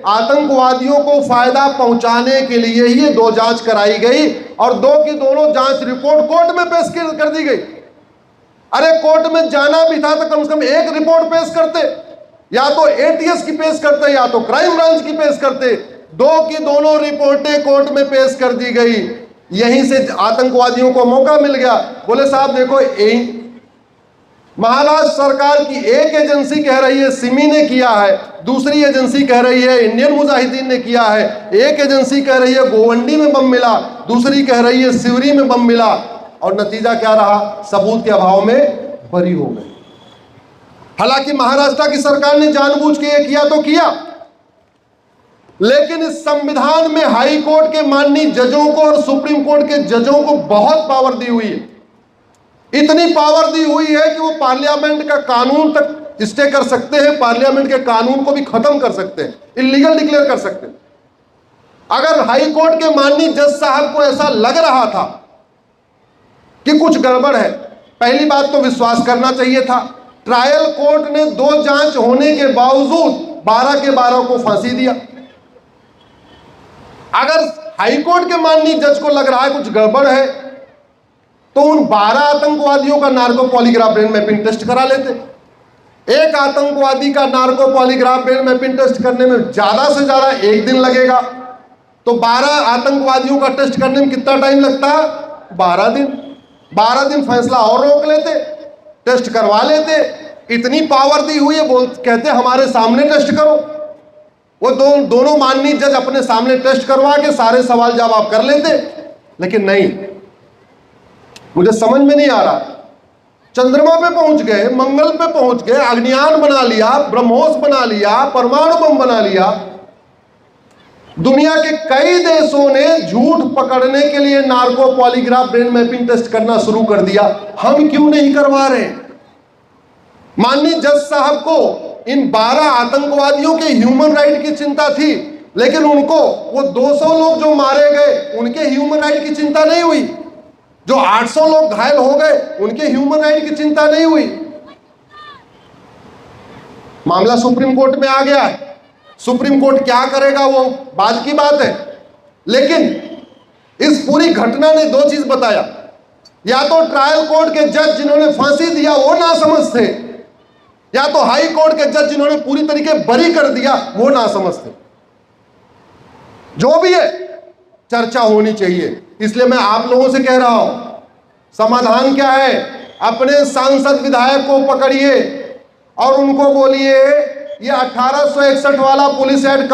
आतंकवादियों को फायदा पहुंचाने के लिए ही ये दो जांच कराई गई और दो की दोनों जांच रिपोर्ट कोर्ट में पेश कर दी गई। अरे कोर्ट में जाना भी था तो कम से कम एक रिपोर्ट पेश करते, या तो एटीएस की पेश करते या तो क्राइम ब्रांच की पेश करते। दो की दोनों रिपोर्टें कोर्ट में पेश कर दी गई। यहीं से आतंकवादियों को मौका मिल गया। बोले साहब देखो, महाराष्ट्र सरकार की एक एजेंसी कह रही है सिमी ने किया है, दूसरी एजेंसी कह रही है इंडियन मुजाहिदीन ने किया है, एक एजेंसी कह रही है गोवंडी में बम मिला, दूसरी कह रही है सिवरी में बम मिला, और नतीजा क्या रहा? सबूत के अभाव में बरी हो गए। हालांकि महाराष्ट्र की सरकार ने जानबूझ के ये किया तो किया, लेकिन इस संविधान में हाई कोर्ट के माननीय जजों को और सुप्रीम कोर्ट के जजों को बहुत पावर दी हुई है। इतनी पावर दी हुई है कि वो पार्लियामेंट का कानून तक स्टे कर सकते हैं, पार्लियामेंट के कानून को भी खत्म कर सकते हैं, इलीगल डिक्लेयर कर सकते हैं। अगर हाई कोर्ट के माननीय जज साहब को ऐसा लग रहा था कि कुछ गड़बड़ है, पहली बात तो विश्वास करना चाहिए था। ट्रायल कोर्ट ने दो जांच होने के बावजूद 12 के 12 को फांसी दिया। अगर हाई कोर्ट के माननीय जज को लग रहा है कुछ गड़बड़ है, तो उन 12 आतंकवादियों का narco polygraph brain mapping test करा लेते। एक आतंकवादी का narco polygraph brain mapping test करने में ज्यादा से ज्यादा 1 दिन लगेगा, तो 12 आतंकवादियों का टेस्ट करने में कितना टाइम लगता? 12 दिन। 12 दिन फैसला और रोक लेते, टेस्ट करवा लेते। इतनी पावर दी हुई है, कहते हमारे सामने टेस्ट करो। वो दोनों माननीय जज अपने सामने टेस्ट करवा के सारे सवाल जवाब कर लेते, लेकिन नहीं। मुझे समझ में नहीं आ रहा। चंद्रमा पे पहुंच गए, मंगल पे पहुंच गए, अग्नियान बना लिया, ब्रह्मोस बना लिया, परमाणु बम बना लिया। दुनिया के कई देशों ने झूठ पकड़ने के लिए narco polygraph brain mapping test करना शुरू कर दिया। हम क्यों नहीं करवा रहे? माननीय जज साहब को इन 12 आतंकवादियों के ह्यूमन राइट की चिंता थी, लेकिन उनको वो 200 लोग जो मारे गए उनके ह्यूमन राइट की चिंता नहीं हुई। जो 800 लोग घायल हो गए उनके ह्यूमन राइट की चिंता नहीं हुई। मामला सुप्रीम कोर्ट में आ गया है। सुप्रीम कोर्ट क्या करेगा वो बाद की बात है, लेकिन इस पूरी घटना ने दो चीज बताया। या तो ट्रायल कोर्ट के जज जिन्होंने फांसी दिया वो नासमझ थे, या तो हाई कोर्ट के जज जिन्होंने पूरी तरीके बरी कर दिया वो नासमझ थे। जो भी है, चर्चा होनी चाहिए। इसलिए मैं आप लोगों से कह रहा हूं, समाधान क्या है? अपने सांसद विधायक को पकड़िए और उनको बोलिए ये 1861 वाला पुलिस एक्ट